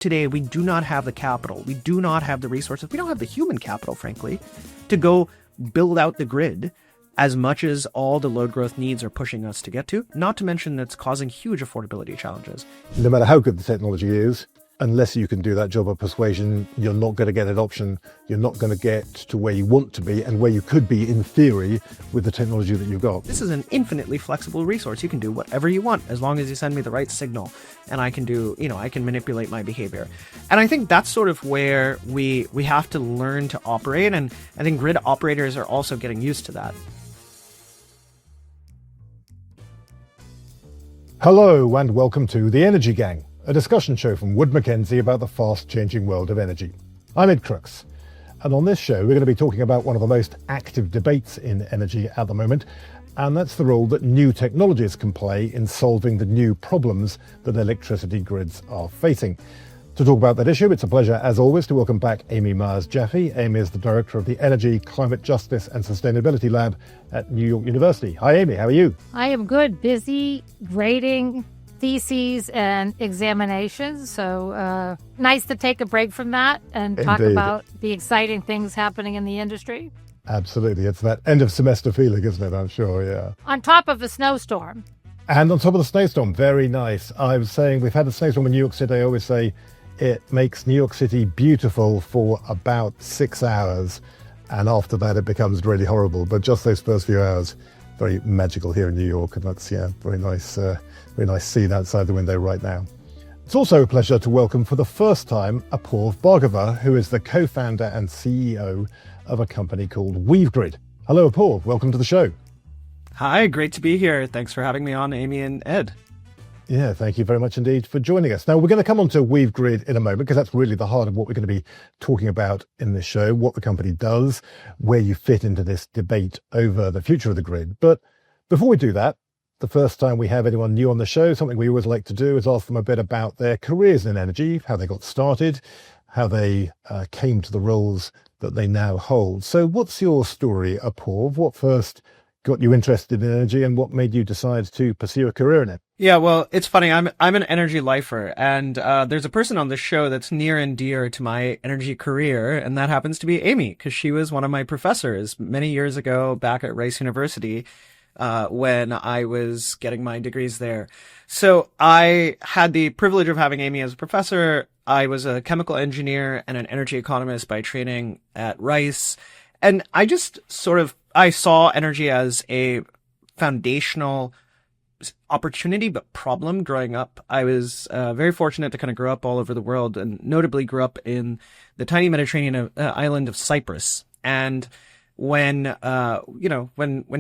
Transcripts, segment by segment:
Today, we do not have the capital. We do not have the resources. We don't have the human capital, frankly, to go build out the grid as much as all the load growth needs are pushing us to get to, not to mention that's causing huge affordability challenges. No matter how good the technology is, unless you can do that job of persuasion, you're not going to get adoption. You're not going to get to where you want to be and where you could be in theory with the technology that you've got. This is an infinitely flexible resource. You can do whatever you want as long as you send me the right signal, and I can do, I can manipulate my behavior. And I think that's sort of where we have to learn to operate. And I think grid operators are also getting used to that. Hello and welcome to The Energy Gang, a discussion show from Wood Mackenzie about the fast-changing world of energy. I'm Ed Crooks, and on this show we're going to be talking about one of the most active debates in energy at the moment, and that's the role that new technologies can play in solving the new problems that electricity grids are facing. To talk about that issue, it's a pleasure, as always, to welcome back Amy Myers Jaffe. Amy is the Director of the Energy, Climate Justice and Sustainability Lab at New York University. Hi, Amy. How are you? I am good. Busy grading theses and examinations. So nice to take a break from that and talk about the exciting things happening in the industry. Absolutely. It's that end of semester feeling, isn't it? I'm sure, yeah. On top of the snowstorm. And on top of the snowstorm, very nice. I was saying we've had a snowstorm in New York City. I always say it makes New York City beautiful for about 6 hours. And after that, it becomes really horrible. But just those first few hours, very magical here in New York. And that's, very nice scene outside the window right now. It's also a pleasure to welcome for the first time Paul Bhargava, who is the co-founder and CEO of a company called WeaveGrid. Hello, Paul. Welcome to the show. Hi, great to be here. Thanks for having me on, Amy and Ed. Yeah, thank you very much indeed for joining us. Now, we're going to come on to WeaveGrid in a moment, because that's really the heart of what we're going to be talking about in this show, what the company does, where you fit into this debate over the future of the grid. But before we do that, the first time we have anyone new on the show, something we always like to do is ask them a bit about their careers in energy, how they got started, how they came to the roles that they now hold. So what's your story, Paul? What first got you interested in energy and what made you decide to pursue a career in it? Yeah, well, it's funny. I'm an energy lifer, and there's a person on this show that's near and dear to my energy career, and that happens to be Amy, because she was one of my professors many years ago back at Rice University when I was getting my degrees there. So I had the privilege of having Amy as a professor. I was a chemical engineer and an energy economist by training at Rice, and I saw energy as a foundational opportunity, but problem growing up. I was very fortunate to kind of grow up all over the world, and notably grew up in the tiny Mediterranean island of Cyprus. And when you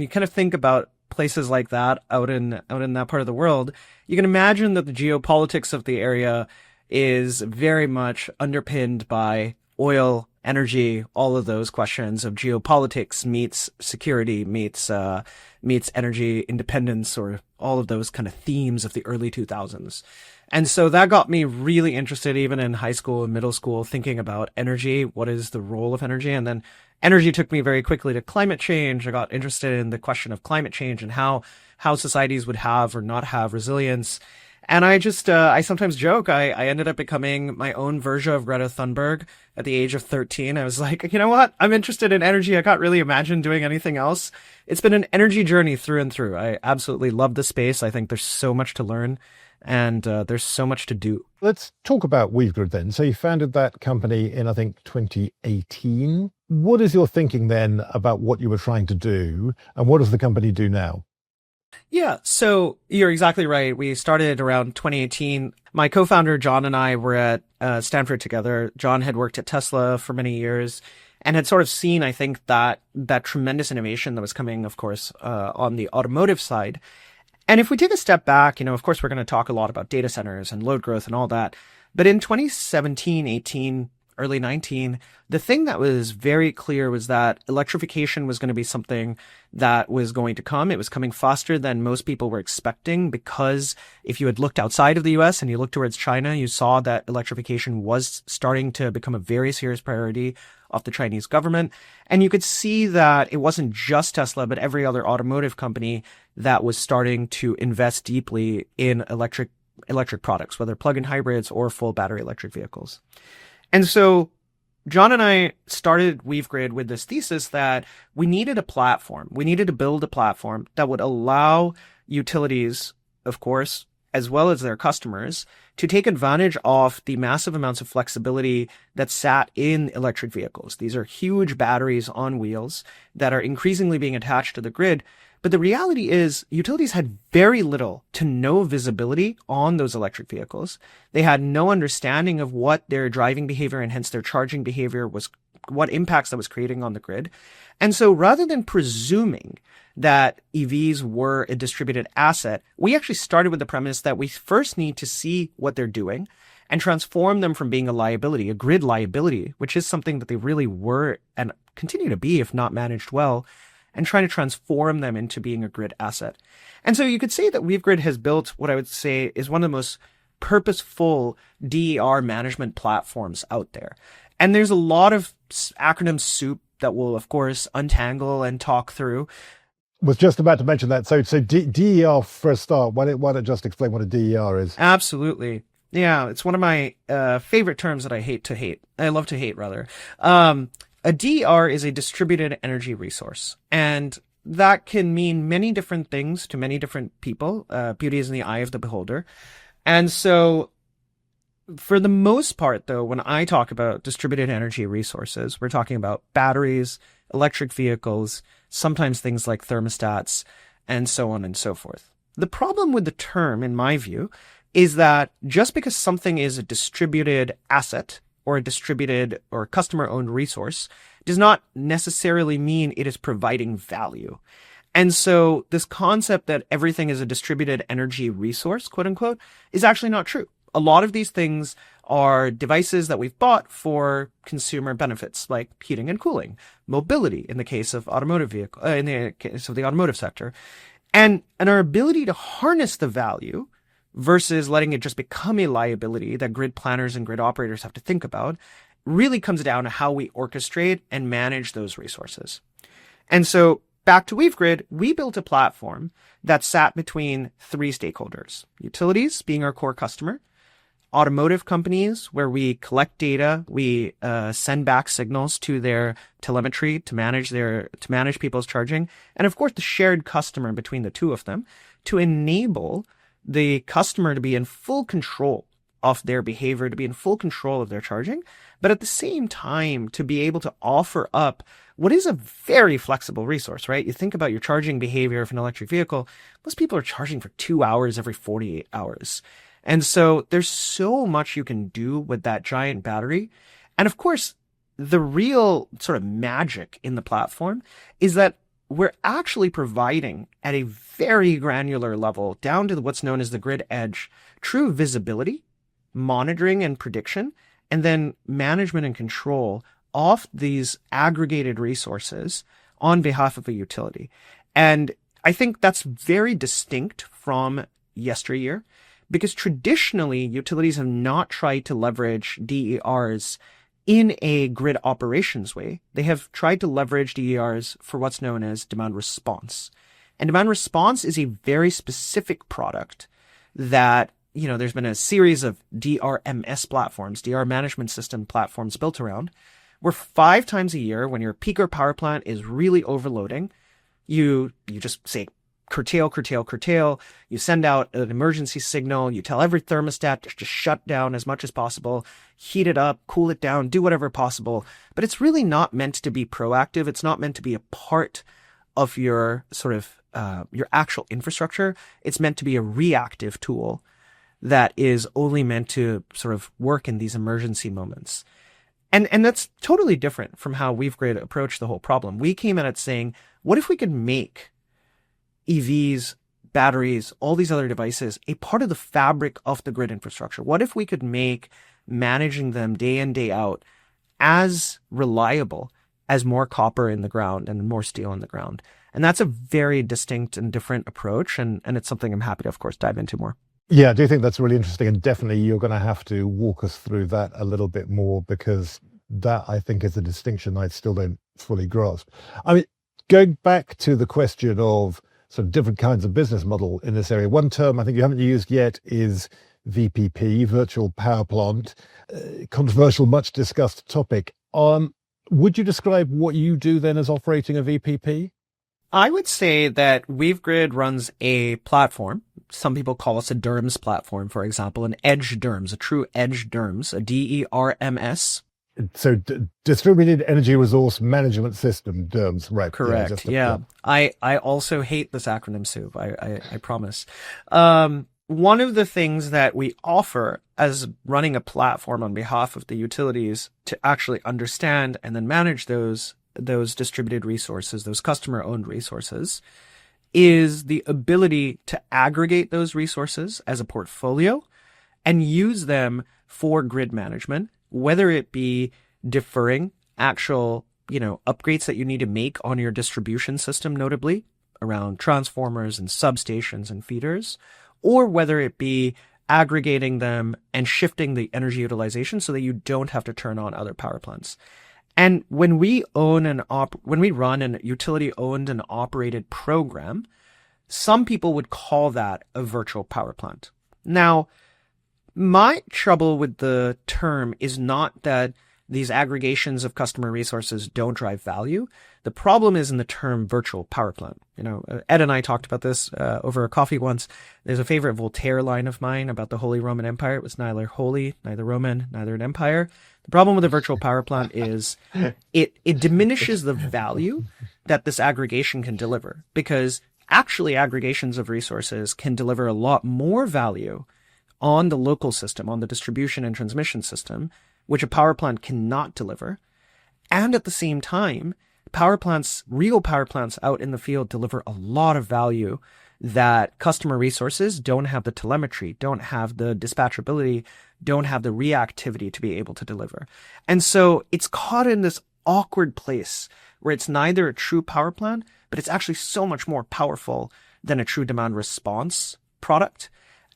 kind of think about places like that out in that part of the world, you can imagine that the geopolitics of the area is very much underpinned by oil, energy, all of those questions of geopolitics meets security, meets energy independence, or all of those kind of themes of the early 2000s. And so that got me really interested, even in high school and middle school, thinking about energy. What is the role of energy? And then energy took me very quickly to climate change. I got interested in the question of climate change and how societies would have or not have resilience. And I sometimes joke, I ended up becoming my own version of Greta Thunberg at the age of 13. I was like, you know what? I'm interested in energy. I can't really imagine doing anything else. It's been an energy journey through and through. I absolutely love the space. I think there's so much to learn, and there's so much to do. Let's talk about WeaveGrid then. So you founded that company in, I think, 2018. What is your thinking then about what you were trying to do, and what does the company do now? Yeah, so you're exactly right. We started around 2018. My co-founder, John, and I were at Stanford together. John had worked at Tesla for many years and had sort of seen, I think, that tremendous innovation that was coming, of course, on the automotive side. And if we take a step back, of course, we're going to talk a lot about data centers and load growth and all that. But in 2017, 18, early 19, the thing that was very clear was that electrification was going to be something that was going to come. It was coming faster than most people were expecting, because if you had looked outside of the US and you looked towards China, you saw that electrification was starting to become a very serious priority of the Chinese government. And you could see that it wasn't just Tesla, but every other automotive company that was starting to invest deeply in electric electric products, whether plug-in hybrids or full battery electric vehicles. And so John and I started WeaveGrid with this thesis that we needed a platform. We needed to build a platform that would allow utilities, of course, as well as their customers, to take advantage of the massive amounts of flexibility that sat in electric vehicles. These are huge batteries on wheels that are increasingly being attached to the grid. But the reality is utilities had very little to no visibility on those electric vehicles. They had no understanding of what their driving behavior and hence their charging behavior was, what impacts that was creating on the grid. And so rather than presuming that EVs were a distributed asset, we actually started with the premise that we first need to see what they're doing and transform them from being a liability, a grid liability, which is something that they really were and continue to be if not managed well, and trying to transform them into being a grid asset. And so you could say that WeaveGrid has built what I would say is one of the most purposeful DER management platforms out there. And there's a lot of acronym soup that we'll, of course, untangle and talk through. Was just about to mention that. So DER for a start. Why don't just explain what a DER is? Absolutely. Yeah, it's one of my favorite terms that I hate to hate. I love to hate, rather. A DER is a distributed energy resource, and that can mean many different things to many different people. Beauty is in the eye of the beholder. And so for the most part, though, when I talk about distributed energy resources, we're talking about batteries, electric vehicles, sometimes things like thermostats, and so on and so forth. The problem with the term, in my view, is that just because something is a distributed asset or a distributed or customer-owned resource does not necessarily mean it is providing value. And so this concept that everything is a distributed energy resource, quote unquote, is actually not true. A lot of these things are devices that we've bought for consumer benefits, like heating and cooling, mobility in the case of automotive vehicle, in the case of the automotive sector, and our ability to harness the value versus letting it just become a liability that grid planners and grid operators have to think about really comes down to how we orchestrate and manage those resources. And so back to WeaveGrid, we built a platform that sat between three stakeholders: utilities being our core customer, automotive companies where we collect data, we send back signals to their telemetry to manage people's charging, and of course the shared customer between the two of them to enable the customer to be in full control of their behavior, to be in full control of their charging, but at the same time to be able to offer up what is a very flexible resource, right? You think about your charging behavior of an electric vehicle, most people are charging for 2 hours every 48 hours. And so there's so much you can do with that giant battery. And of course, the real sort of magic in the platform is that we're actually providing at a very granular level, down to what's known as the grid edge, true visibility, monitoring and prediction, and then management and control of these aggregated resources on behalf of a utility. And I think that's very distinct from yesteryear, because traditionally utilities have not tried to leverage DERs in a grid operations way. They have tried to leverage DERs for what's known as demand response. And demand response is a very specific product that, there's been a series of DRMS platforms, DR management system platforms built around, where 5 times a year, when your peaker power plant is really overloading, you just say, curtail, curtail, curtail. You send out an emergency signal. You tell every thermostat to just shut down as much as possible, heat it up, cool it down, do whatever possible. But it's really not meant to be proactive. It's not meant to be a part of your sort of your actual infrastructure. It's meant to be a reactive tool that is only meant to sort of work in these emergency moments. And that's totally different from how WeaveGrid approached the whole problem. We came at it saying, what if we could make EVs, batteries, all these other devices a part of the fabric of the grid infrastructure? What if we could make managing them day in, day out as reliable as more copper in the ground and more steel in the ground? And that's a very distinct and different approach. And it's something I'm happy to, of course, dive into more. Yeah, I do think that's really interesting. And definitely you're going to have to walk us through that a little bit more, because that, I think, is a distinction I still don't fully grasp. I mean, going back to the question of sort of different kinds of business model in this area, one term I think you haven't used yet is VPP, virtual power plant, controversial, much discussed topic. Would you describe what you do then as operating a VPP? I would say that WeaveGrid runs a platform. Some people call us a DERMS platform, for example, an edge DERMS, a true edge DERMS, a DERMS. So distributed energy resource management system, DERMS, right? Correct. Yeah. I also hate this acronym, Sue. I promise. One of the things that we offer as running a platform on behalf of the utilities to actually understand and then manage those distributed resources, those customer-owned resources, is the ability to aggregate those resources as a portfolio and use them for grid management, whether it be deferring actual, upgrades that you need to make on your distribution system, notably around transformers and substations and feeders, or whether it be aggregating them and shifting the energy utilization so that you don't have to turn on other power plants. And when we run a utility-owned and operated program, some people would call that a virtual power plant. Now, my trouble with the term is not that these aggregations of customer resources don't drive value. The problem is in the term virtual power plant. Ed and I talked about this over a coffee once. There's a favorite Voltaire line of mine about the Holy Roman Empire. It was neither holy, neither Roman, neither an empire. The problem with a virtual power plant is it diminishes the value that this aggregation can deliver, because actually aggregations of resources can deliver a lot more value on the local system, on the distribution and transmission system, which a power plant cannot deliver. And at the same time, real power plants out in the field deliver a lot of value that customer resources don't have the telemetry, don't have the dispatchability, don't have the reactivity to be able to deliver. And so it's caught in this awkward place where it's neither a true power plant, but it's actually so much more powerful than a true demand response product.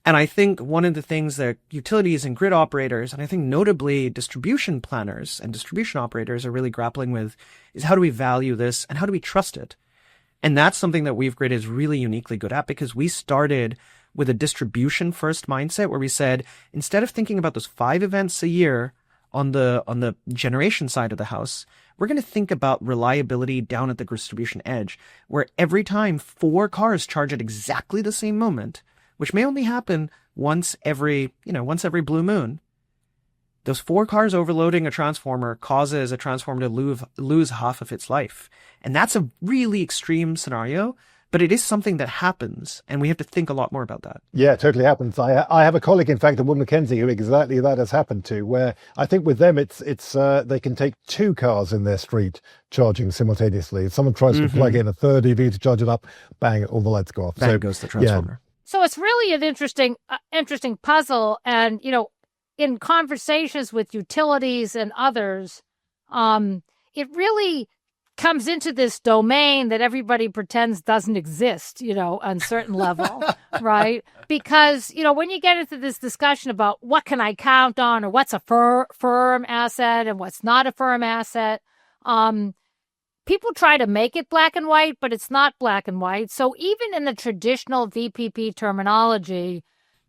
And I think one of the things that utilities and grid operators, and I think notably distribution planners and distribution operators are really grappling with is how do we value this and how do we trust it? And that's something that WeaveGrid is really uniquely good at, because we started with a distribution first mindset where we said, instead of thinking about those 5 events a year on the generation side of the house, we're going to think about reliability down at the distribution edge, where every time 4 cars charge at exactly the same moment, which may only happen once every blue moon, those 4 cars overloading a transformer causes a transformer to lose half of its life. And that's a really extreme scenario, but it is something that happens, and we have to think a lot more about that. Yeah, it totally happens. I have a colleague, in fact, at Wood Mackenzie, who exactly that has happened to, where I think with them it's they can take 2 cars in their street charging simultaneously. If someone tries to plug in a third EV to charge it up, bang, all the lights go off. Bang goes the transformer. Yeah. So it's really an interesting puzzle, and in conversations with utilities and others, it really comes into this domain that everybody pretends doesn't exist, on certain level, right? Because, when you get into this discussion about what can I count on, or what's a firm asset and what's not a firm asset, people try to make it black and white, but it's not black and white. So even in the traditional VPP terminology,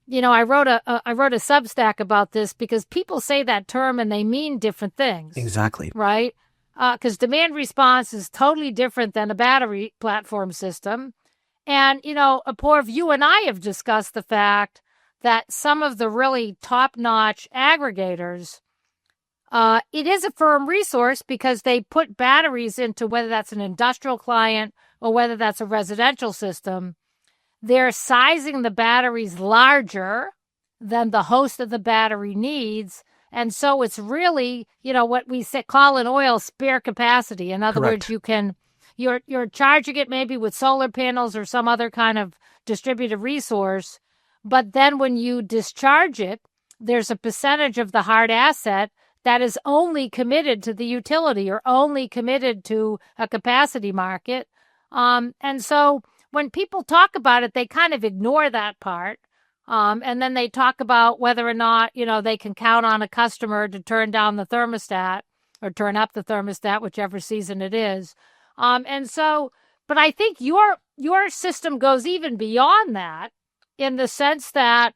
I wrote a Substack about this because people say that term and they mean different things. Exactly. Right? Because demand response is totally different than a battery platform system. And, Apoorv, you and I have discussed the fact that some of the really top-notch aggregators, it is a firm resource because they put batteries into, whether that's an industrial client or whether that's a residential system, they're sizing the batteries larger than the host of the battery needs. And so it's really, what we call in oil spare capacity. In other Correct. words, you're charging it maybe with solar panels or some other kind of distributed resource. But then when you discharge it, there's a percentage of the hard asset that is only committed to the utility or only committed to a capacity market. And so when people talk about it, they kind of ignore that part. And then they talk about whether or not, they can count on a customer to turn down the thermostat or turn up the thermostat, whichever season it is. But I think your system goes even beyond that, in the sense that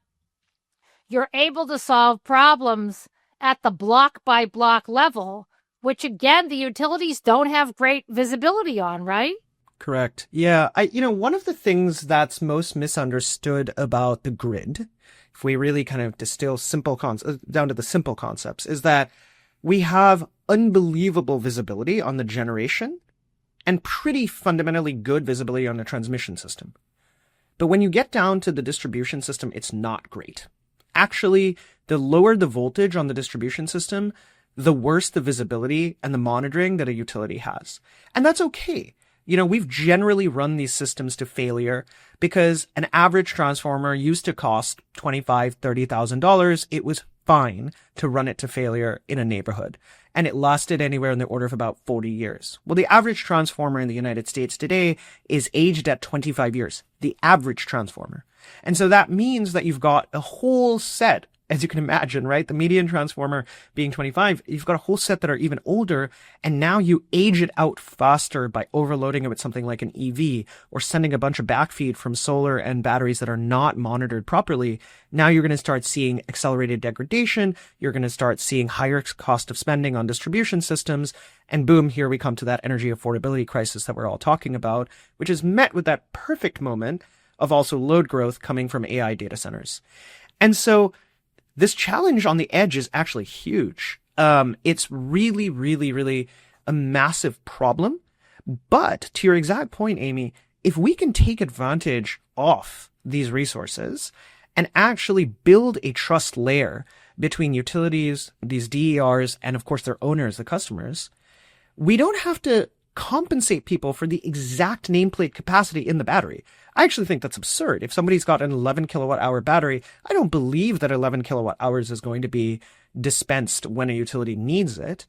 you're able to solve problems at the block by block level, which again, the utilities don't have great visibility on, right? Correct. Yeah. One of the things that's most misunderstood about the grid, if we really kind of distill down to the simple concepts, is that we have unbelievable visibility on the generation and pretty fundamentally good visibility on the transmission system. But when you get down to the distribution system, it's not great. Actually, the lower the voltage on the distribution system, the worse the visibility and the monitoring that a utility has. And that's okay. We've generally run these systems to failure because an average transformer used to cost $25,000, $30,000. It was fine to run it to failure in a neighborhood. And it lasted anywhere in the order of about 40 years. Well, the average transformer in the United States today is aged at 25 years. The average transformer. And so that means that you've got a whole set, as you can imagine, right? The median transformer being 25, you've got a whole set that are even older, and now you age it out faster by overloading it with something like an EV or sending a bunch of backfeed from solar and batteries that are not monitored properly. Now you're going to start seeing accelerated degradation. You're going to start seeing higher cost of spending on distribution systems. And boom, here we come to that energy affordability crisis that we're all talking about, which is met with that perfect moment of also load growth coming from AI data centers. And so this challenge on the edge is actually huge. It's really, really, really a massive problem. But to your exact point, Amy, if we can take advantage of these resources and actually build a trust layer between utilities, these DERs, and of course their owners, the customers, we don't have to compensate people for the exact nameplate capacity in the battery. I actually think that's absurd. If somebody's got an 11 kilowatt hour battery, I don't believe that 11 kilowatt hours is going to be dispensed when a utility needs it.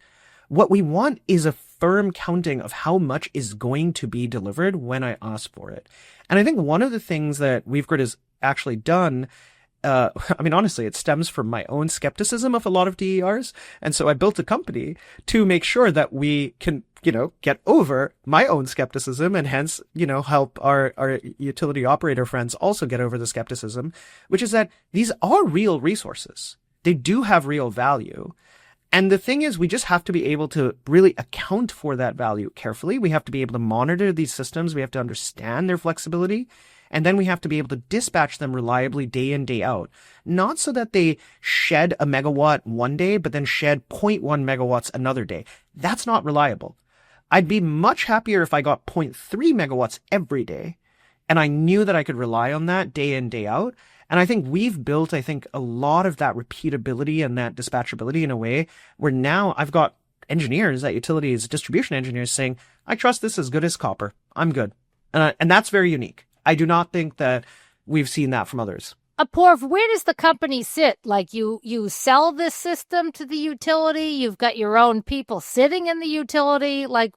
What we want is a firm counting of how much is going to be delivered when I ask for it. And I think one of the things that WeaveGrid has actually done, honestly, it stems from my own skepticism of a lot of DERs. And so I built a company to make sure that we can, get over my own skepticism and hence, help our utility operator friends also get over the skepticism, which is that these are real resources. They do have real value. And the thing is, we just have to be able to really account for that value carefully. We have to be able to monitor these systems. We have to understand their flexibility. And then we have to be able to dispatch them reliably day in, day out. Not so that they shed a megawatt one day, but then shed 0.1 megawatts another day. That's not reliable. I'd be much happier if I got 0.3 megawatts every day. And I knew that I could rely on that day in, day out. And I think we've built, a lot of that repeatability and that dispatchability in a way where now I've got engineers at utilities, distribution engineers saying, I trust this as good as copper. I'm good. And that's very unique. I do not think that we've seen that from others. Apoorv, where does the company sit? Like you sell this system to the utility? You've got your own people sitting in the utility? Like,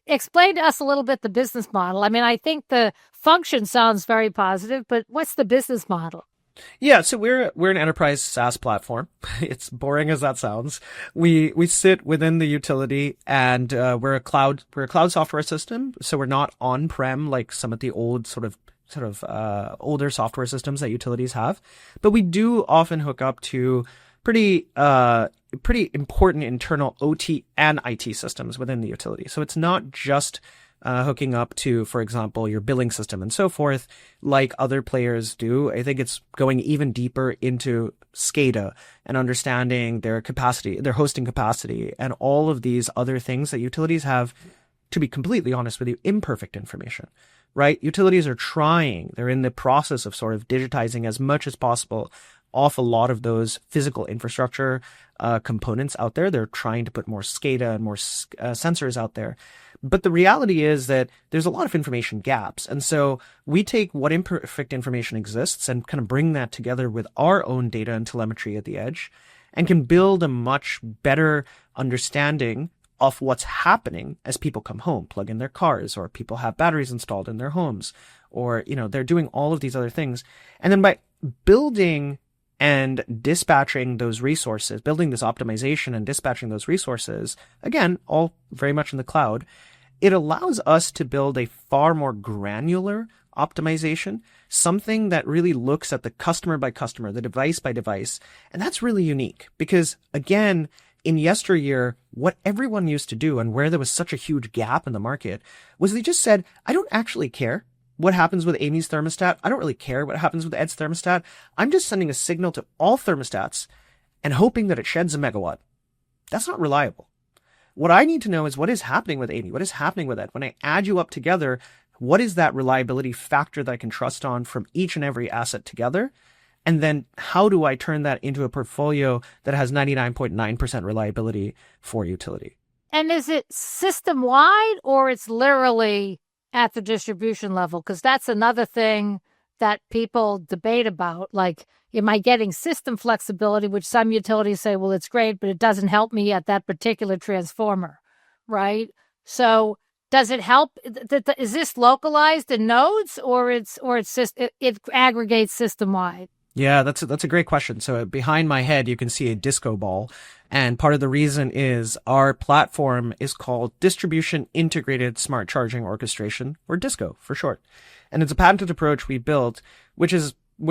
explain to us a little bit the business model. I think the function sounds very positive, but what's the business model? Yeah, so we're an enterprise SaaS platform. It's boring as that sounds. We sit within the utility, and we're a cloud software system. So we're not on-prem like some of the old sort of older software systems that utilities have, but we do often hook up to pretty important internal OT and IT systems within the utility. So it's not just hooking up to, for example, your billing system and so forth, like other players do. I think it's going even deeper into SCADA and understanding their capacity, their hosting capacity, and all of these other things that utilities have, to be completely honest with you, imperfect information, right? Utilities are trying, they're in the process of sort of digitizing as much as possible off a lot of those physical infrastructure components out there. They're trying to put more SCADA and more sensors out there. But the reality is that there's a lot of information gaps. And so we take what imperfect information exists and kind of bring that together with our own data and telemetry at the edge and can build a much better understanding of what's happening as people come home, plug in their cars, or people have batteries installed in their homes, or, they're doing all of these other things. And then by building and dispatching those resources, building this optimization and dispatching those resources, again, all very much in the cloud, it allows us to build a far more granular optimization something that really looks at the customer by customer, the device by device. And that's really unique because, again, in yesteryear, what everyone used to do and where there was such a huge gap in the market was they just said, I don't actually care what happens with Amy's thermostat. I don't really care what happens with Ed's thermostat. I'm just sending a signal to all thermostats and hoping that it sheds a megawatt. That's not reliable. What I need to know is what is happening with Amy, what is happening with Ed. When I add you up together, what is that reliability factor that I can trust on from each and every asset together? And then how do I turn that into a portfolio that has 99.9% reliability for utility? And is it system wide or it's literally at the distribution level? Because that's another thing that people debate about. Like, am I getting system flexibility, which some utilities say, well, it's great, but it doesn't help me at that particular transformer, right? So does it help? Is this localized in nodes or it's just, it aggregates system wide? Yeah, that's a great question. So behind my head, you can see a disco ball. And part of the reason is our platform is called Distribution Integrated Smart Charging Orchestration, or DISCO for short. And it's a patented approach we built, which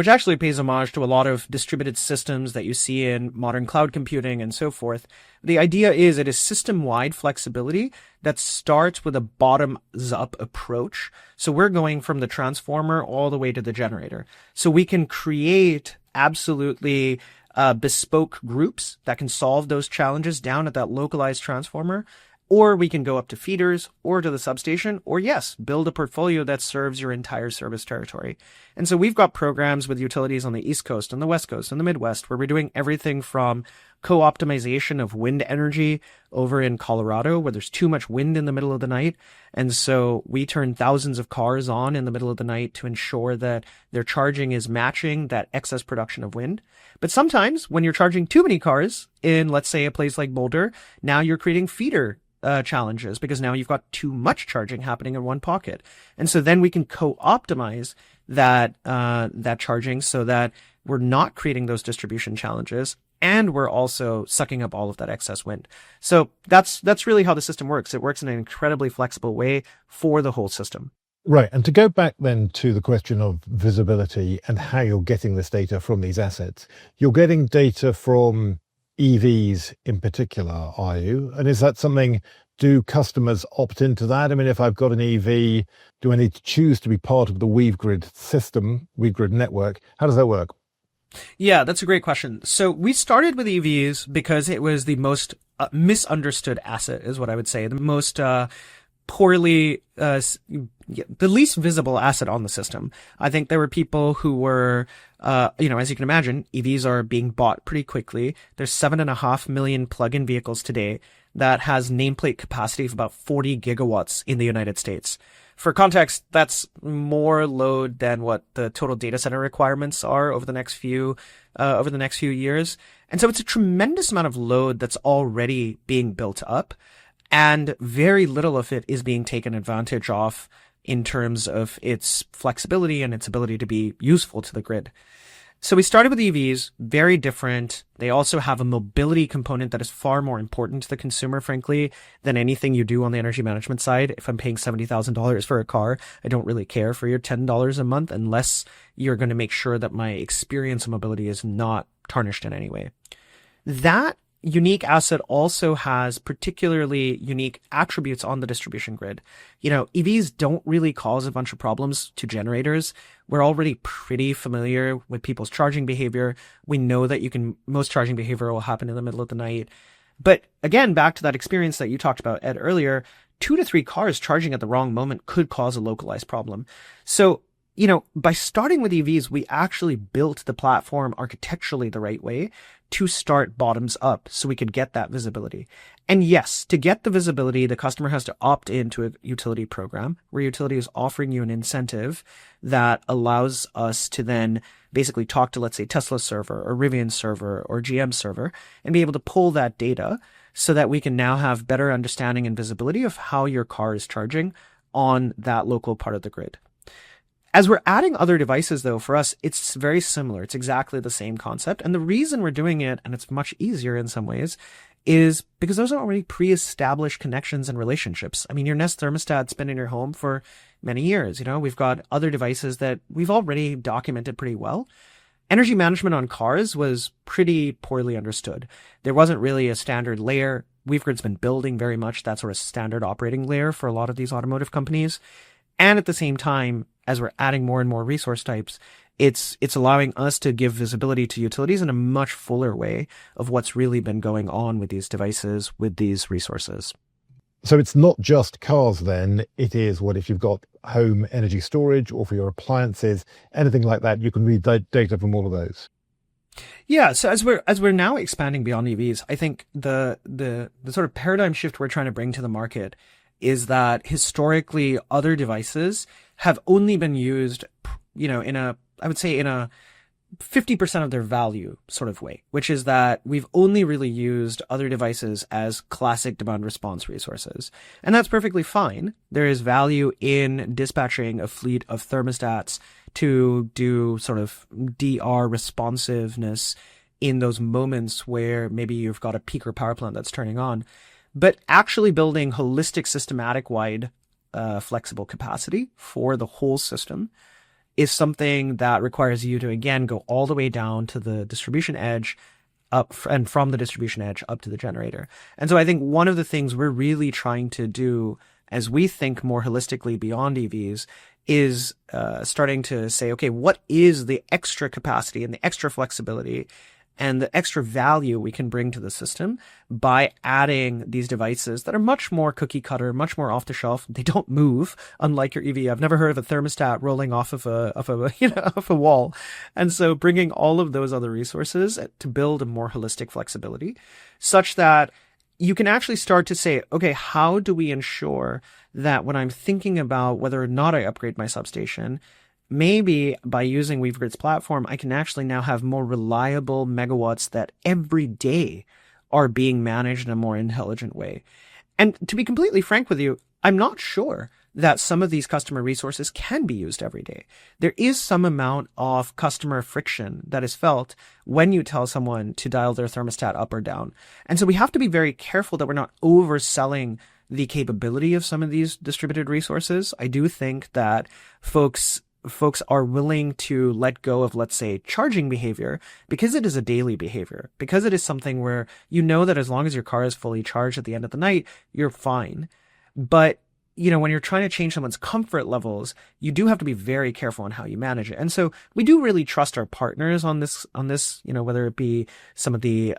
actually pays homage to a lot of distributed systems that you see in modern cloud computing and so forth. The idea is it is system-wide flexibility that starts with a bottoms-up approach. So we're going from the transformer all the way to the generator. So we can create absolutely bespoke groups that can solve those challenges down at that localized transformer. Or we can go up to feeders or to the substation, or yes, build a portfolio that serves your entire service territory. And so we've got programs with utilities on the East Coast and the West Coast and the Midwest where we're doing everything from co-optimization of wind energy over in Colorado where there's too much wind in the middle of the night. And so we turn thousands of cars on in the middle of the night to ensure that their charging is matching that excess production of wind. But sometimes when you're charging too many cars in, let's say, a place like Boulder, now you're creating feeder challenges because now you've got too much charging happening in one pocket. And so then we can co-optimize that charging so that we're not creating those distribution challenges and we're also sucking up all of that excess wind. So that's really how the system works. It works in an incredibly flexible way for the whole system. Right. And to go back then to the question of visibility and how you're getting this data from these assets, you're getting data from EVs in particular, are you? And is that something, do customers opt into that? I mean, if I've got an EV, do I need to choose to be part of the WeaveGrid system, WeaveGrid network? How does that work? Yeah, that's a great question. So we started with EVs because it was the most misunderstood asset, is what I would say. The most poorly, the least visible asset on the system. I think there were people who were, as you can imagine, EVs are being bought pretty quickly. There's 7.5 million plug-in vehicles today that has nameplate capacity of about 40 gigawatts in the United States. For context, that's more load than what the total data center requirements are over the next few years. And so it's a tremendous amount of load that's already being built up. And very little of it is being taken advantage of in terms of its flexibility and its ability to be useful to the grid. So we started with EVs, very different. They also have a mobility component that is far more important to the consumer, frankly, than anything you do on the energy management side. If I'm paying $70,000 for a car, I don't really care for your $10 a month unless you're going to make sure that my experience of mobility is not tarnished in any way. That unique asset also has particularly unique attributes on the distribution grid. EVs don't really cause a bunch of problems to generators. We're already pretty familiar with people's charging behavior. We know that most charging behavior will happen in the middle of the night. But again, back to that experience that you talked about, Ed, earlier, 2 to 3 cars charging at the wrong moment could cause a localized problem. So, by starting with EVs, we actually built the platform architecturally the right way to start bottoms up so we could get that visibility. And yes, to get the visibility, the customer has to opt into a utility program where utility is offering you an incentive that allows us to then basically talk to, let's say, Tesla server or Rivian server or GM server and be able to pull that data so that we can now have better understanding and visibility of how your car is charging on that local part of the grid. As we're adding other devices, though, for us, it's very similar. It's exactly the same concept. And the reason we're doing it, and it's much easier in some ways, is because those are already pre-established connections and relationships. I mean, your Nest thermostat's been in your home for many years. We've got other devices that we've already documented pretty well. Energy management on cars was pretty poorly understood. There wasn't really a standard layer. WeaveGrid's been building very much that sort of standard operating layer for a lot of these automotive companies. And at the same time, as we're adding more and more resource types, it's allowing us to give visibility to utilities in a much fuller way of what's really been going on with these devices, with these resources. So it's not just cars then, it is what if you've got home energy storage or for your appliances, anything like that, you can read data from all of those. Yeah, so as we're now expanding beyond EVs, I think the sort of paradigm shift we're trying to bring to the market is that historically other devices have only been used, in a 50% of their value sort of way, which is that we've only really used other devices as classic demand response resources. And that's perfectly fine. There is value in dispatching a fleet of thermostats to do sort of DR responsiveness in those moments where maybe you've got a peaker power plant that's turning on. But actually building holistic, systematic wide flexible capacity for the whole system is something that requires you to, again, go all the way down to the distribution edge up and from the distribution edge up to the generator. And so I think one of the things we're really trying to do as we think more holistically beyond EVs is starting to say, okay, what is the extra capacity and the extra flexibility and the extra value we can bring to the system by adding these devices that are much more cookie cutter, much more off the shelf. They don't move, unlike your EV. I've never heard of a thermostat rolling off of a wall. And so bringing all of those other resources to build a more holistic flexibility such that you can actually start to say, okay, how do we ensure that when I'm thinking about whether or not I upgrade my substation, maybe by using WeaveGrid's platform, I can actually now have more reliable megawatts that every day are being managed in a more intelligent way. And to be completely frank with you, I'm not sure that some of these customer resources can be used every day. There is some amount of customer friction that is felt when you tell someone to dial their thermostat up or down. And so we have to be very careful that we're not overselling the capability of some of these distributed resources. I do think that folks are willing to let go of, let's say, charging behavior because it is a daily behavior, because it is something where you know that as long as your car is fully charged at the end of the night, you're fine. But when you're trying to change someone's comfort levels, you do have to be very careful on how you manage it. And so we do really trust our partners on this, whether it be some of the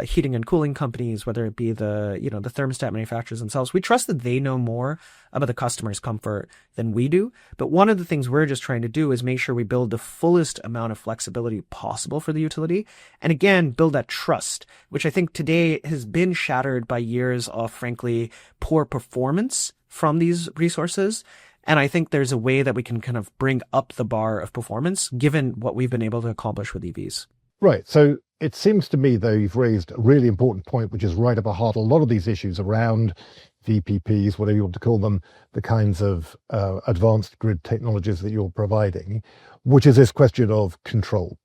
heating and cooling companies, whether it be the thermostat manufacturers themselves. We trust that they know more about the customer's comfort than we do. But one of the things we're just trying to do is make sure we build the fullest amount of flexibility possible for the utility. And again, build that trust, which I think today has been shattered by years of, frankly, poor performance from these resources. And I think there's a way that we can kind of bring up the bar of performance given what we've been able to accomplish with EVs. Right. So it seems to me, though, you've raised a really important point, which is right at the heart of a lot of these issues around VPPs, whatever you want to call them, the kinds of advanced grid technologies that you're providing, which is this question of control.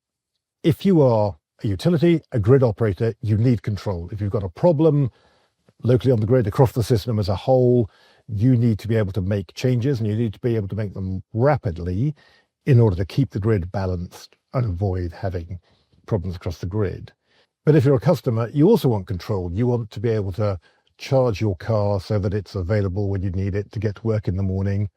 If you are a utility, a grid operator, you need control. If you've got a problem locally on the grid, across the system as a whole, you need to be able to make changes, and you need to be able to make them rapidly in order to keep the grid balanced and avoid having problems across the grid. But if you're a customer, you also want control. You want to be able to charge your car so that it's available when you need it to get to work in the morning.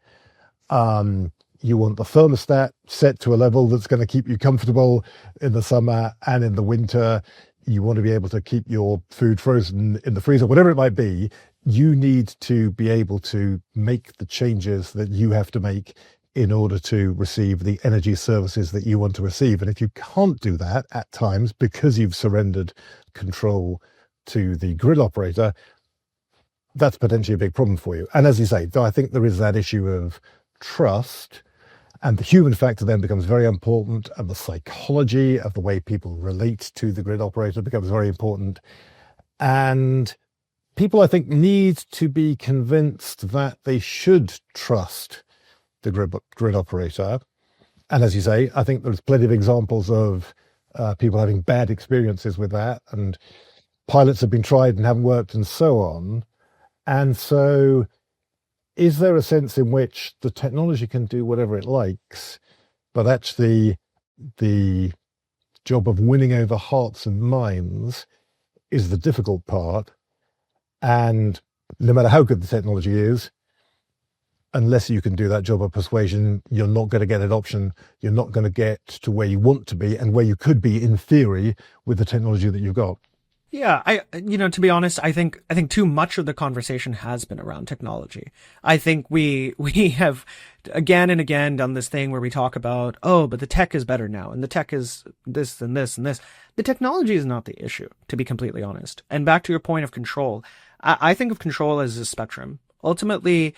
You want the thermostat set to a level that's going to keep you comfortable in the summer and in the winter. You want to be able to keep your food frozen in the freezer, whatever it might be. You need to be able to make the changes that you have to make in order to receive the energy services that you want to receive. And if you can't do that at times because you've surrendered control to the grid operator, that's potentially a big problem for you. And as you say, I think there is that issue of trust, and the human factor then becomes very important, and the psychology of the way people relate to the grid operator becomes very important. And people, I think, need to be convinced that they should trust the grid operator. And as you say, I think there's plenty of examples of people having bad experiences with that. And pilots have been tried and haven't worked and so on. And so is there a sense in which the technology can do whatever it likes, but actually the job of winning over hearts and minds is the difficult part? And no matter how good the technology is, unless you can do that job of persuasion, you're not going to get adoption. You're not going to get to where you want to be and where you could be in theory with the technology that you've got. Yeah, to be honest, I think too much of the conversation has been around technology. I think we have again and again done this thing where we talk about, oh, but the tech is better now, and the tech is this and this and this. The technology is not the issue, to be completely honest. And back to your point of control, I think of control as a spectrum. Ultimately,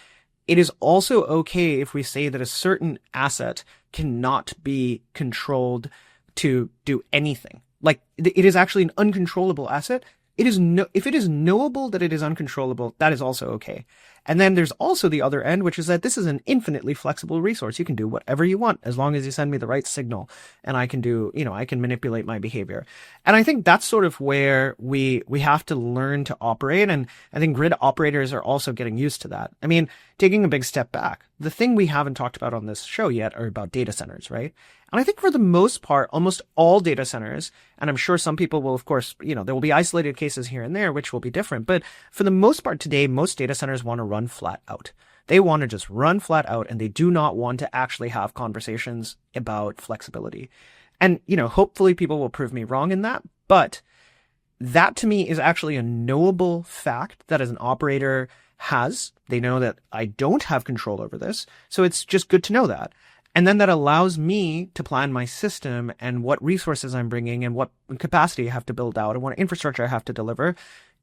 it is also okay if we say that a certain asset cannot be controlled to do anything. Like, it is actually an uncontrollable asset. If it is knowable that it is uncontrollable, that is also okay. And then there's also the other end, which is that this is an infinitely flexible resource. You can do whatever you want as long as you send me the right signal, and I can I can manipulate my behavior. And I think that's sort of where we have to learn to operate. And I think grid operators are also getting used to that. I mean, taking a big step back, the thing we haven't talked about on this show yet are about data centers, right? And I think for the most part, almost all data centers, and I'm sure some people will, of course, there will be isolated cases here and there, which will be different. But for the most part today, most data centers want to run flat out. They want to just run flat out, and they do not want to actually have conversations about flexibility. And, hopefully people will prove me wrong in that. But that to me is actually a knowable fact that as an operator has. They know that I don't have control over this. So it's just good to know that. And then that allows me to plan my system and what resources I'm bringing and what capacity I have to build out and what infrastructure I have to deliver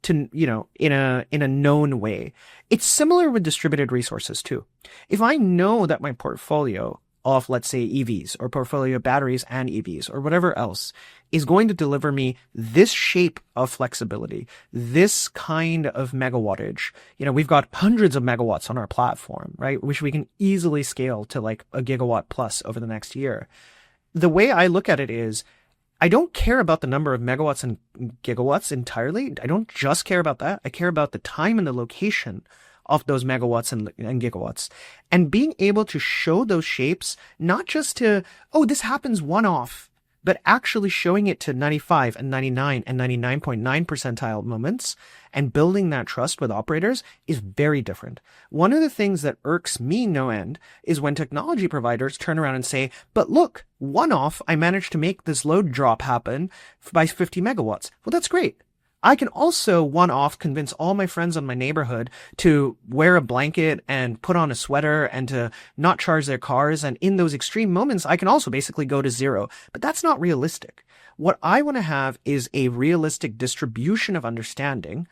to, in a known way. It's similar with distributed resources too. If I know that my portfolio of, let's say, EVs or portfolio of batteries and EVs or whatever else is going to deliver me this shape of flexibility, this kind of megawattage. We've got hundreds of megawatts on our platform, right? Which we can easily scale to like a gigawatt plus over the next year. The way I look at it is, I don't care about the number of megawatts and gigawatts entirely. I don't just care about that. I care about the time and the location of those megawatts and gigawatts, and being able to show those shapes, not just to, oh, this happens one-off, but actually showing it to 95 and 99 and 99.9 percentile moments and building that trust with operators is very different. One of the things that irks me no end is when technology providers turn around and say, but look, one-off, I managed to make this load drop happen by 50 megawatts. Well, that's great. I can also one-off convince all my friends in my neighborhood to wear a blanket and put on a sweater and to not charge their cars. And in those extreme moments, I can also basically go to zero. But that's not realistic. What I want to have is a realistic distribution of understanding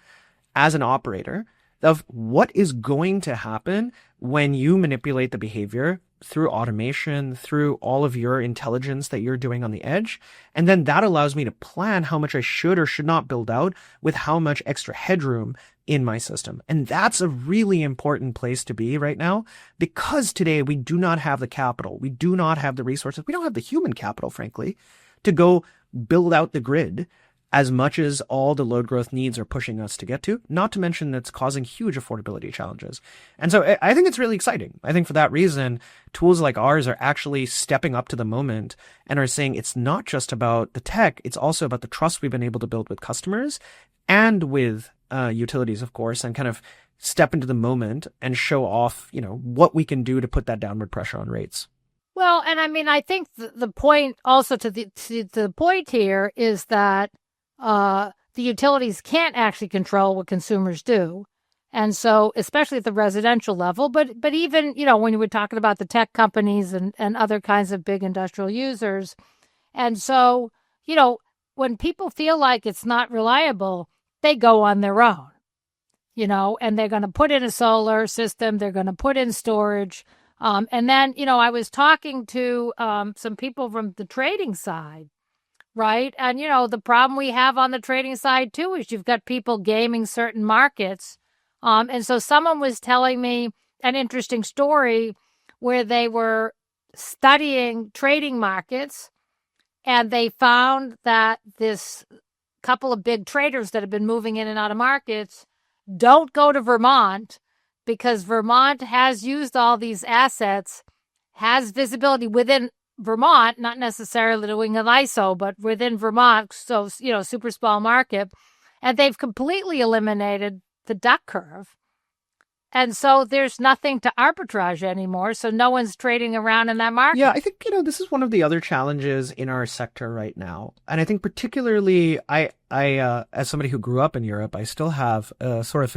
as an operator of what is going to happen when you manipulate the behavior through automation, through all of your intelligence that you're doing on the edge. And then that allows me to plan how much I should or should not build out with how much extra headroom in my system. And that's a really important place to be right now, because today we do not have the capital. We do not have the resources. We don't have the human capital, frankly, to go build out the grid as much as all the load growth needs are pushing us to get to, not to mention that's causing huge affordability challenges. And so I think it's really exciting. I think for that reason, tools like ours are actually stepping up to the moment and are saying it's not just about the tech, it's also about the trust we've been able to build with customers and with utilities, of course, and kind of step into the moment and show off, what we can do to put that downward pressure on rates. Well, and I mean, I think the point also to the point here is that the utilities can't actually control what consumers do. And so, especially at the residential level, but even, when you were talking about the tech companies and other kinds of big industrial users. And so, when people feel like it's not reliable, they go on their own, and they're going to put in a solar system, they're going to put in storage. And then, I was talking to some people from the trading side. Right. And, the problem we have on the trading side, too, is you've got people gaming certain markets. And so someone was telling me an interesting story where they were studying trading markets, and they found that this couple of big traders that have been moving in and out of markets don't go to Vermont, because Vermont has used all these assets, has visibility within Vermont, not necessarily doing an ISO, but within Vermont, so, super small market, and they've completely eliminated the duck curve. And so there's nothing to arbitrage anymore, so no one's trading around in that market. Yeah, I think, this is one of the other challenges in our sector right now. And I think particularly, I as somebody who grew up in Europe, I still have sort of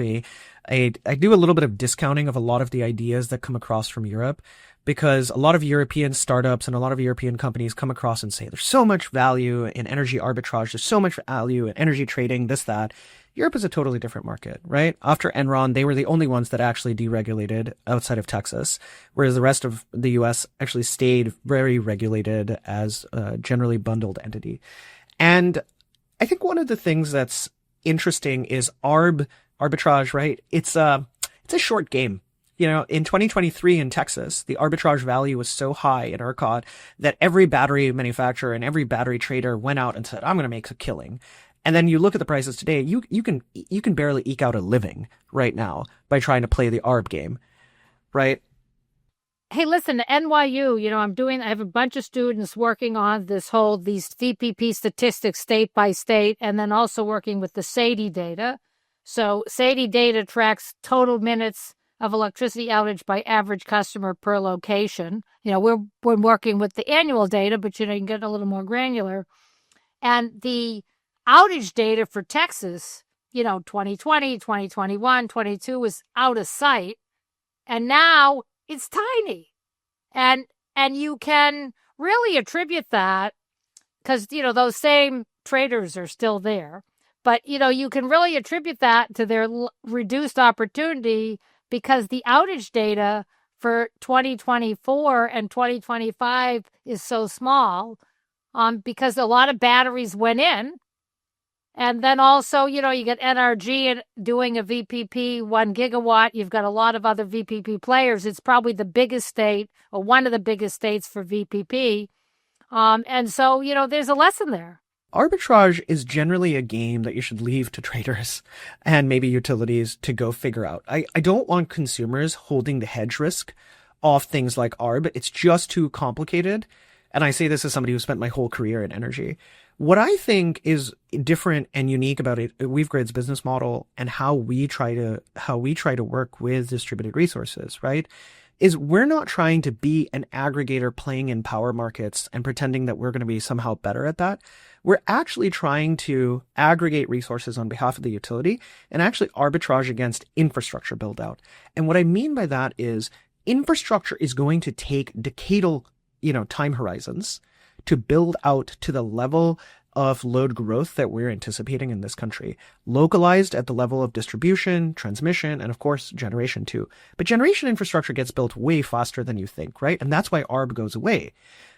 I do a little bit of discounting of a lot of the ideas that come across from Europe, because a lot of European startups and a lot of European companies come across and say, there's so much value in energy arbitrage, there's so much value in energy trading, this, that. Europe is a totally different market, right? After Enron, they were the only ones that actually deregulated outside of Texas, whereas the rest of the US actually stayed very regulated as a generally bundled entity. And I think one of the things that's interesting is arbitrage, right? It's a short game. In 2023 in Texas, the arbitrage value was so high in ERCOT that every battery manufacturer and every battery trader went out and said, I'm going to make a killing. And then you look at the prices today, you can barely eke out a living right now by trying to play the ARB game, right? Hey, listen, to NYU, I have a bunch of students working on these VPP statistics state by state, and then also working with the SAIDI data. So SAIDI data tracks total minutes of electricity outage by average customer per location. We're working with the annual data, but you can get a little more granular. And the outage data for Texas, 2020, 2021, 22 was out of sight. And now it's tiny. And you can really attribute that because, those same traders are still there. But, you can really attribute that to their reduced opportunity, because the outage data for 2024 and 2025 is so small, because a lot of batteries went in. And then also, you get NRG doing a VPP 1 gigawatt. You've got a lot of other VPP players. It's probably the biggest state, or one of the biggest states for VPP. And so, there's a lesson there. Arbitrage is generally a game that you should leave to traders and maybe utilities to go figure out. I don't want consumers holding the hedge risk of things like ARB. It's just too complicated. And I say this as somebody who spent my whole career in energy. What I think is different and unique about WeaveGrid's business model and how we try to work with distributed resources, right, is we're not trying to be an aggregator playing in power markets and pretending that we're going to be somehow better at that. We're actually trying to aggregate resources on behalf of the utility and actually arbitrage against infrastructure build out. And what I mean by that is infrastructure is going to take decadal, time horizons to build out to the level of load growth that we're anticipating in this country, localized at the level of distribution, transmission, and of course, generation too. But generation infrastructure gets built way faster than you think, right? And that's why ARB goes away.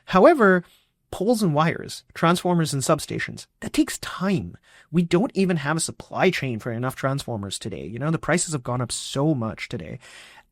However, poles and wires, transformers and substations, that takes time. We don't even have a supply chain for enough transformers today. The prices have gone up so much today.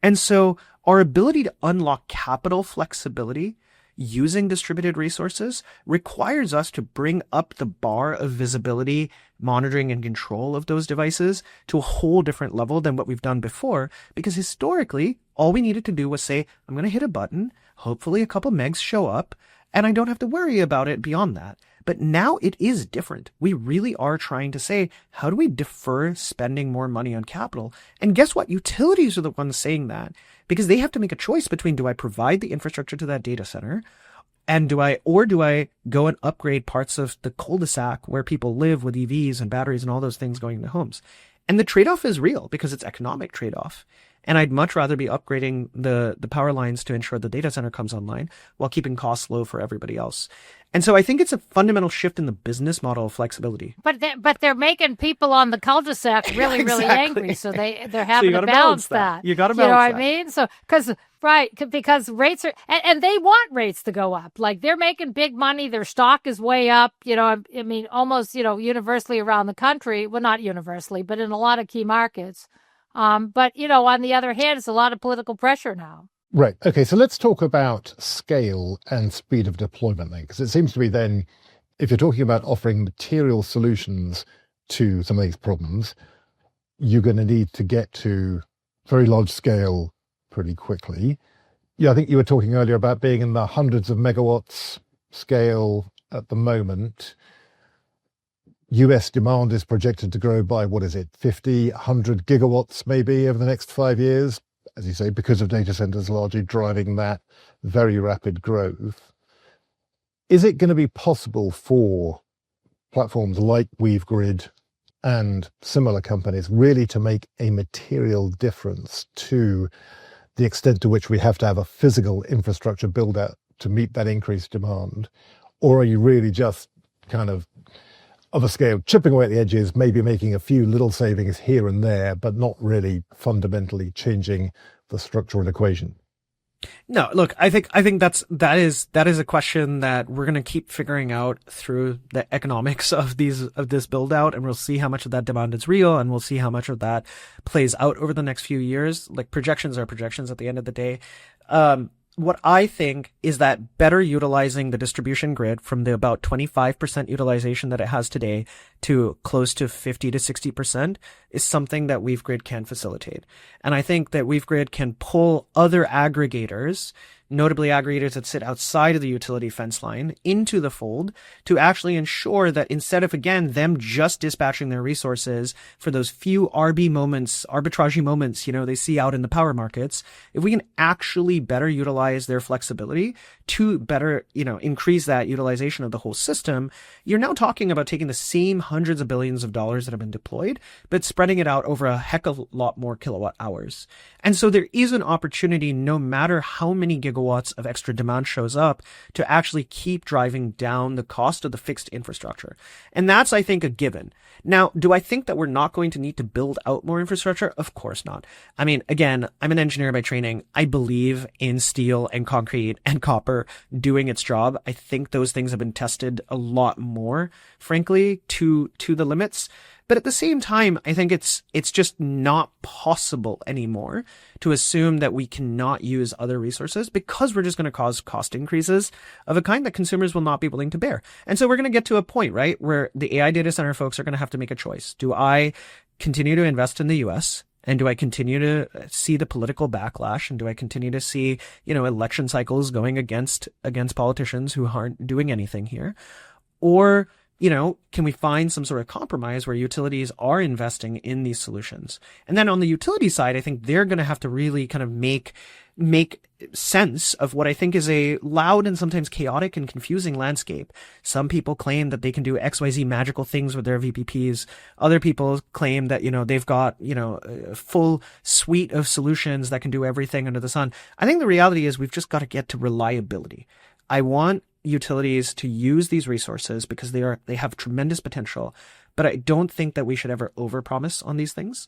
And so our ability to unlock capital flexibility using distributed resources requires us to bring up the bar of visibility, monitoring, and control of those devices to a whole different level than what we've done before. Because historically, all we needed to do was say, I'm going to hit a button, hopefully a couple megs show up, and I don't have to worry about it beyond that. But now it is different. We really are trying to say, how do we defer spending more money on capital? And guess what? Utilities are the ones saying that, because they have to make a choice between, do I provide the infrastructure to that data center? And do I go and upgrade parts of the cul-de-sac where people live with EVs and batteries and all those things going into homes? And the trade-off is real because it's economic trade-off. And I'd much rather be upgrading the power lines to ensure the data center comes online while keeping costs low for everybody else. And so I think it's a fundamental shift in the business model of flexibility. But they're making people on the cul-de-sac really, really angry. So they're having to balance that. You got to balance that. You know what I mean? So because rates are, and they want rates to go up. Like they're making big money. Their stock is way up. Almost universally around the country. Well, not universally, but in a lot of key markets. But on the other hand, it's a lot of political pressure now. Right. Okay. So let's talk about scale and speed of deployment then, because it seems to be then if you're talking about offering material solutions to some of these problems, you're going to need to get to very large scale pretty quickly. Yeah, I think you were talking earlier about being in the hundreds of megawatts scale at the moment. US demand is projected to grow by, 50, 100 gigawatts maybe over the next 5 years, as you say, because of data centers largely driving that very rapid growth. Is it going to be possible for platforms like WeaveGrid and similar companies really to make a material difference to the extent to which we have to have a physical infrastructure build out to meet that increased demand? Or are you really just kind of a scale, chipping away at the edges, maybe making a few little savings here and there, but not really fundamentally changing the structural equation? No, look, I think that is a question that we're going to keep figuring out through the economics of this build out, and we'll see how much of that demand is real, and we'll see how much of that plays out over the next few years. Like, projections are projections at the end of the day. What I think is that better utilizing the distribution grid from the about 25% utilization that it has today to close to 50 to 60% is something that WeaveGrid can facilitate. And I think that WeaveGrid can pull other aggregators, notably aggregators that sit outside of the utility fence line, into the fold to actually ensure that instead of, again, them just dispatching their resources for those few arbitrage moments, they see out in the power markets, if we can actually better utilize their flexibility to better, increase that utilization of the whole system, you're now talking about taking the same hundreds of billions of dollars that have been deployed, but spreading it out over a heck of a lot more kilowatt hours. And so there is an opportunity, no matter how many gigawatts of extra demand shows up, to actually keep driving down the cost of the fixed infrastructure. And that's, I think, a given. Now, do I think that we're not going to need to build out more infrastructure? Of course not. I mean, again, I'm an engineer by training. I believe in steel and concrete and copper doing its job. I think those things have been tested a lot more, frankly, to the limits. But at the same time, I think it's just not possible anymore to assume that we cannot use other resources, because we're just going to cause cost increases of a kind that consumers will not be willing to bear. And so we're going to get to a point, right, where the AI data center folks are going to have to make a choice. Do I continue to invest in the US? And do I continue to see the political backlash? And do I continue to see, election cycles going against politicians who aren't doing anything here? Or, can we find some sort of compromise where utilities are investing in these solutions? And then on the utility side, I think they're going to have to really kind of make sense of what I think is a loud and sometimes chaotic and confusing landscape. Some people claim that they can do XYZ magical things with their VPPs. Other people claim that, they've got, a full suite of solutions that can do everything under the sun. I think the reality is we've just got to get to reliability. I want utilities to use these resources because they have tremendous potential, but I don't think that we should ever overpromise on these things.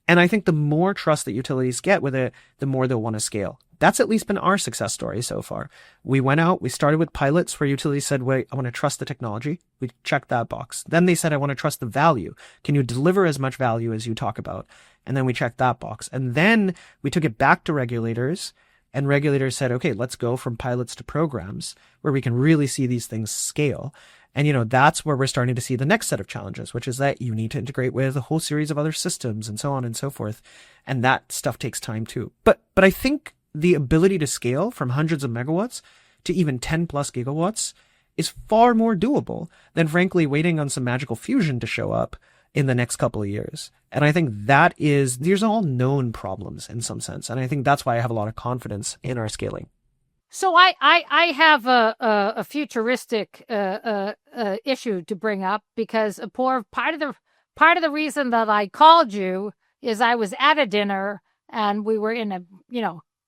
And I think the more trust that utilities get with it, the more they'll want to scale. That's at least been our success story so far. We went out, we started with pilots where utilities said, wait, I want to trust the technology. We checked that box. Then they said, I want to trust the value. Can you deliver as much value as you talk about? And then we checked that box. And then we took it back to regulators, and regulators said, okay, let's go from pilots to programs where we can really see these things scale. And, that's where we're starting to see the next set of challenges, which is that you need to integrate with a whole series of other systems and so on and so forth. And that stuff takes time too. But I think the ability to scale from hundreds of megawatts to even 10 plus gigawatts is far more doable than, frankly, waiting on some magical fusion to show up in the next couple of years. And I think these are all known problems in some sense. And I think that's why I have a lot of confidence in our scaling. So I have a futuristic issue to bring up, because part of the reason that I called you is I was at a dinner and we were in a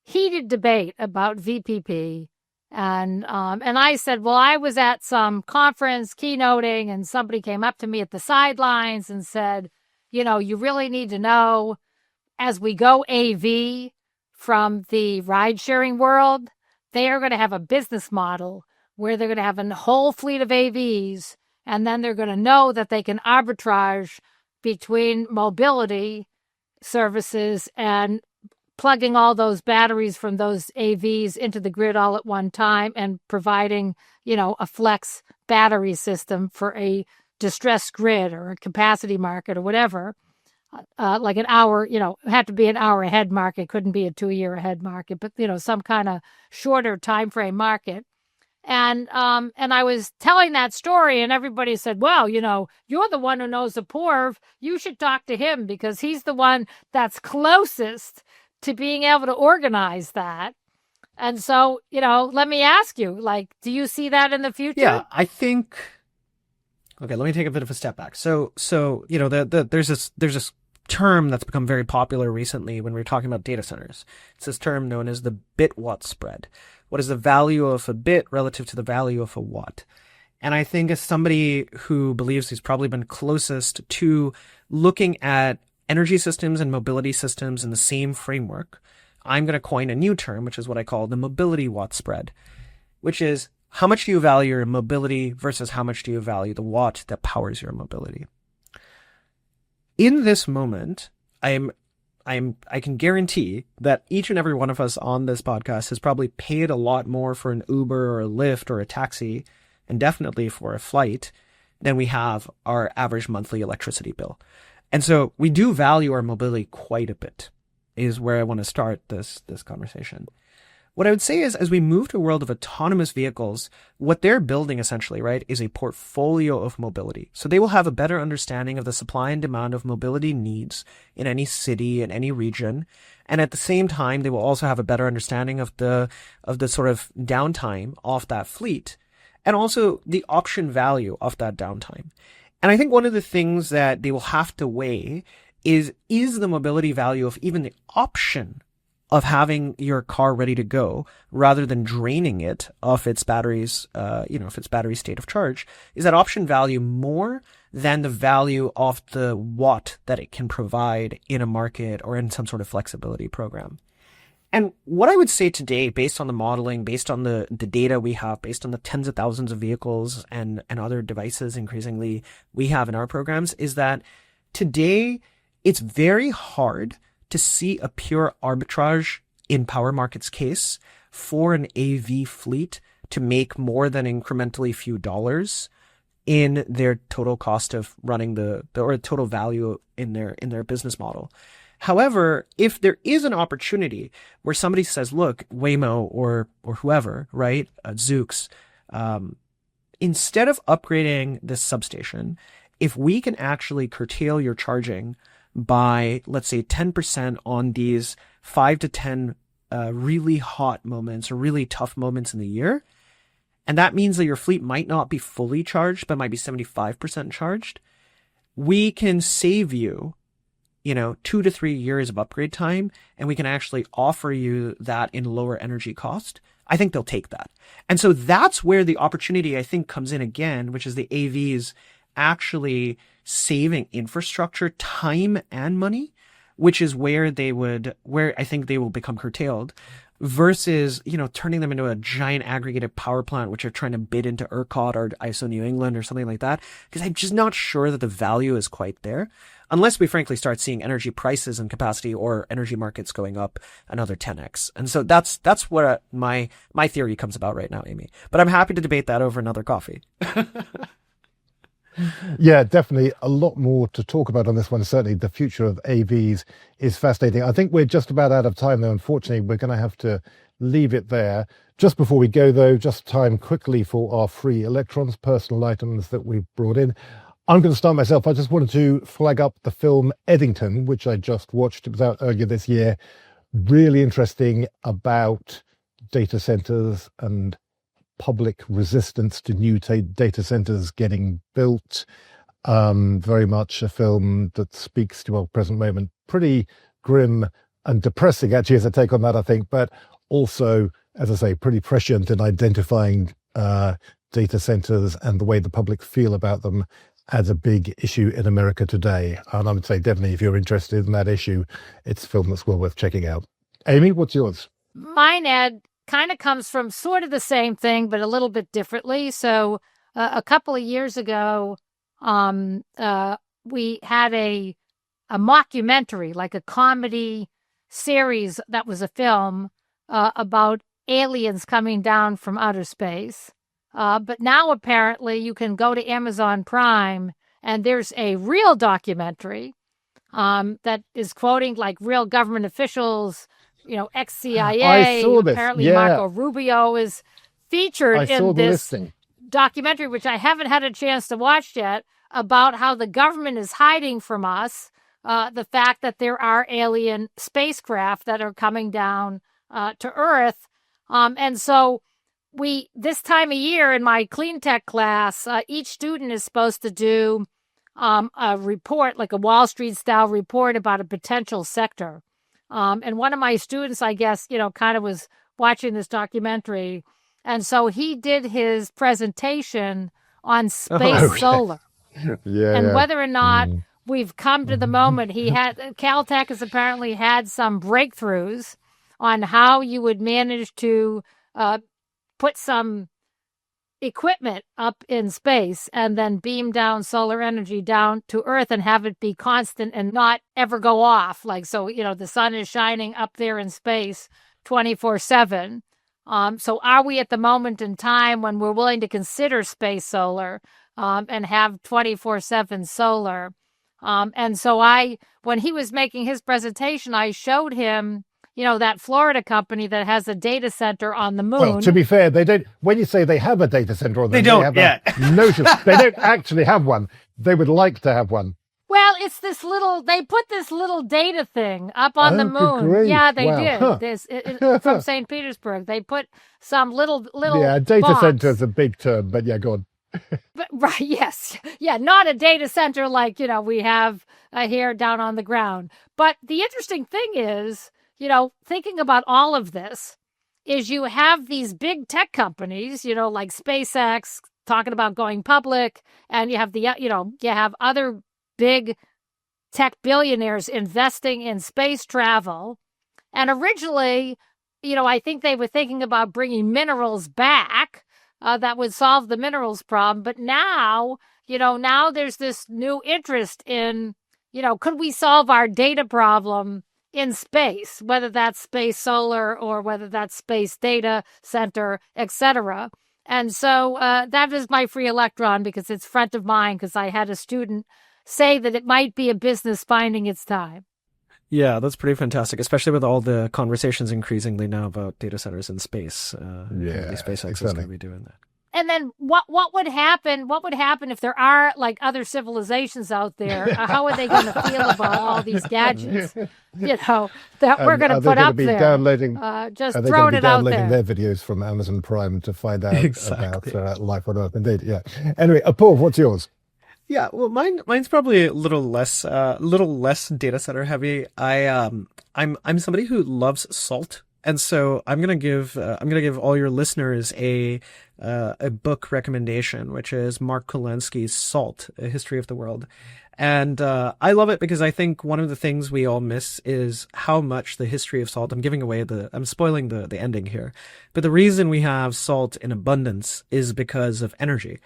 heated debate about VPP, and I said, well, I was at some conference keynoting and somebody came up to me at the sidelines and said, you really need to know, as we go AV from the ride sharing world, they are going to have a business model where they're going to have a whole fleet of AVs, and then they're going to know that they can arbitrage between mobility services and plugging all those batteries from those AVs into the grid all at one time and providing, a flex battery system for a distressed grid or a capacity market or whatever, like an hour, it had to be an hour ahead market, couldn't be a 2-year ahead market, but, some kind of shorter time frame market. And I was telling that story, and everybody said, well, you're the one who knows the PORV. You should talk to him because he's the one that's closest to being able to organize that. And so, let me ask you, do you see that in the future? Yeah, I think. Okay, let me take a bit of a step back. So there's this term that's become very popular recently when we're talking about data centers. It's this term known as the bit-watt spread. What is the value of a bit relative to the value of a watt? And I think as somebody who believes he's probably been closest to looking at energy systems and mobility systems in the same framework, I'm going to coin a new term, which is what I call the mobility watt spread, which is how much do you value your mobility versus how much do you value the watt that powers your mobility? In this moment, I can guarantee that each and every one of us on this podcast has probably paid a lot more for an Uber or a Lyft or a taxi, and definitely for a flight, than we have our average monthly electricity bill. And so we do value our mobility quite a bit, is where I want to start this conversation. What I would say is, as we move to a world of autonomous vehicles, what they're building essentially, right, is a portfolio of mobility. So they will have a better understanding of the supply and demand of mobility needs in any city, in any region. And at the same time, they will also have a better understanding of the sort of downtime of that fleet and also the option value of that downtime. And I think one of the things that they will have to weigh is the mobility value of even the option of having your car ready to go rather than draining it of its batteries, if its battery state of charge, is that option value more than the value of the watt that it can provide in a market or in some sort of flexibility program. And what I would say today, based on the modeling, based on the data we have, based on the tens of thousands of vehicles and other devices increasingly we have in our programs, is that today it's very hard to see a pure arbitrage in power markets case for an AV fleet to make more than incrementally few dollars in their total cost of running or total value in their business model. However, if there is an opportunity where somebody says, look, Waymo or whoever, right, Zoox, instead of upgrading this substation, if we can actually curtail your charging by, let's say, 10% on these 5 to 10 really hot moments or really tough moments in the year, and that means that your fleet might not be fully charged, but might be 75% charged, we can save you, 2 to 3 years of upgrade time, and we can actually offer you that in lower energy cost. I think they'll take that. And so that's where the opportunity, I think, comes in again, which is the AVs actually saving infrastructure, time and money, which is where I think they will become curtailed versus, turning them into a giant aggregated power plant, which are trying to bid into ERCOT or ISO New England or something like that. Because I'm just not sure that the value is quite there unless we frankly start seeing energy prices and capacity or energy markets going up another 10x. And so that's where my theory comes about right now, Amy. But I'm happy to debate that over another coffee. Yeah, definitely a lot more to talk about on this one. Certainly the future of AVs is fascinating. I think we're just about out of time, though. Unfortunately, we're going to have to leave it there. Just before we go, though, just time quickly for our free electrons, personal items that we've brought in. I'm going to start myself. I just wanted to flag up the film Eddington, which I just watched. It was out earlier this year. Really interesting about data centers and public resistance to new data centers getting built. Very much a film that speaks to our present moment. Pretty grim and depressing, actually, as a take on that, I think, but also, as I say, pretty prescient in identifying data centers and the way the public feel about them as a big issue in America today. And I would say definitely if you're interested in that issue, it's a film that's well worth checking out. Amy, what's yours? Mine, Ed, kind of comes from sort of the same thing, but a little bit differently. So a couple of years ago, we had a mockumentary, like a comedy series that was a film about aliens coming down from outer space. But now apparently you can go to Amazon Prime and there's a real documentary that is quoting like real government officials, ex-CIA. I saw this. Apparently Yeah. Marco Rubio is featured I saw in the this listing. documentary, which I haven't had a chance to watch yet, about how the government is hiding from us the fact that there are alien spacecraft that are coming down to Earth. And so this time of year in my clean tech class, each student is supposed to do a report, like a Wall Street style report about a potential sector. And one of my students, I guess, kind of was watching this documentary. And so he did his presentation on space solar and whether or not we've come to the moment. Caltech has apparently had some breakthroughs on how you would manage to put some equipment up in space and then beam down solar energy down to Earth and have it be constant and not ever go off. Like, so, the sun is shining up there in space 24/7. So are we at the moment in time when we're willing to consider space solar and have 24/7 solar? And so when he was making his presentation, I showed him, that Florida company that has a data center on the moon. Well, to be fair, they don't. When you say they have a data center on the moon, They don't have yet. a notion. They don't actually have one. They would like to have one. Well, it's they put this little data thing up on the good moon. grief. Yeah, they Wow. did. Huh. This from St. Petersburg. They put some little Yeah, data box. center is a big term, but yeah, go on. But, right, yes. Yeah, not a data center like, we have here down on the ground. But the interesting thing is, thinking about all of this, is you have these big tech companies, like SpaceX talking about going public, and you have you have other big tech billionaires investing in space travel. And originally, I think they were thinking about bringing minerals back that would solve the minerals problem. But now, now there's this new interest in, could we solve our data problem in space, whether that's space solar or whether that's space data center, etc. And so that is my free electron because it's front of mind because I had a student say that it might be a business finding its time. Yeah, that's pretty fantastic, especially with all the conversations increasingly now about data centers in space. SpaceX is going to be doing that. And then what would happen? What would happen if there are like other civilizations out there? How are they going to feel about all these gadgets? That we're going to put up there. Just throwing it out there. Downloading their videos from Amazon Prime to find out about life on Earth. Indeed, yeah. Anyway, Paul, what's yours? Yeah, well, mine's probably a little less data center heavy. I'm somebody who loves salt, and so I'm gonna give all your listeners a book recommendation, which is Mark Kulensky's Salt: A History of the World. And I love it because I think one of the things we all miss is how much the history of salt. I'm spoiling the ending here, but the reason we have salt in abundance is because of energy.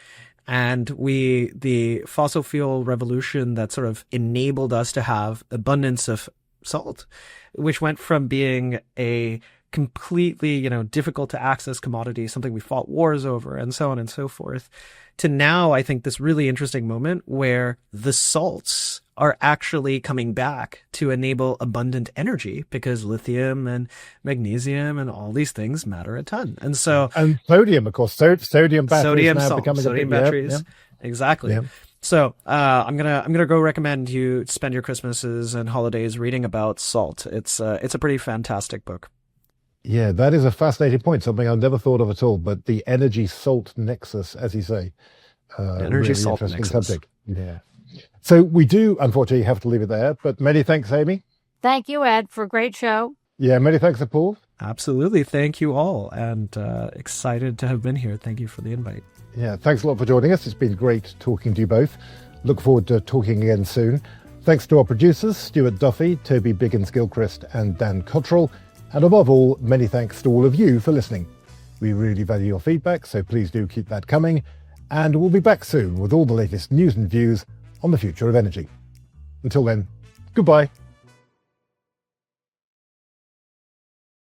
And the fossil fuel revolution that sort of enabled us to have abundance of salt, which went from being a completely, difficult to access commodity, something we fought wars over and so on and so forth, to now, I think, this really interesting moment where the salts are actually coming back to enable abundant energy because lithium and magnesium and all these things matter a ton. And so, and sodium, of course, sodium batteries now becoming sodium batteries. Exactly. Yeah. So, I'm gonna go recommend you spend your Christmases and holidays reading about salt. It's a pretty fantastic book. Yeah, that is a fascinating point, something I've never thought of at all, but the energy salt nexus, as you say. Energy really salt interesting nexus. subject. Yeah. So we do, unfortunately, have to leave it there, but many thanks, Amy. Thank you, Ed, for a great show. Yeah, many thanks to Paul. Absolutely. Thank you all, and excited to have been here. Thank you for the invite. Yeah, thanks a lot for joining us. It's been great talking to you both. Look forward to talking again soon. Thanks to our producers, Stuart Duffy, Toby Biggins-Gilchrist, and Dan Cottrell. And above all, many thanks to all of you for listening. We really value your feedback, so please do keep that coming. And we'll be back soon with all the latest news and views on the future of energy. Until then, goodbye.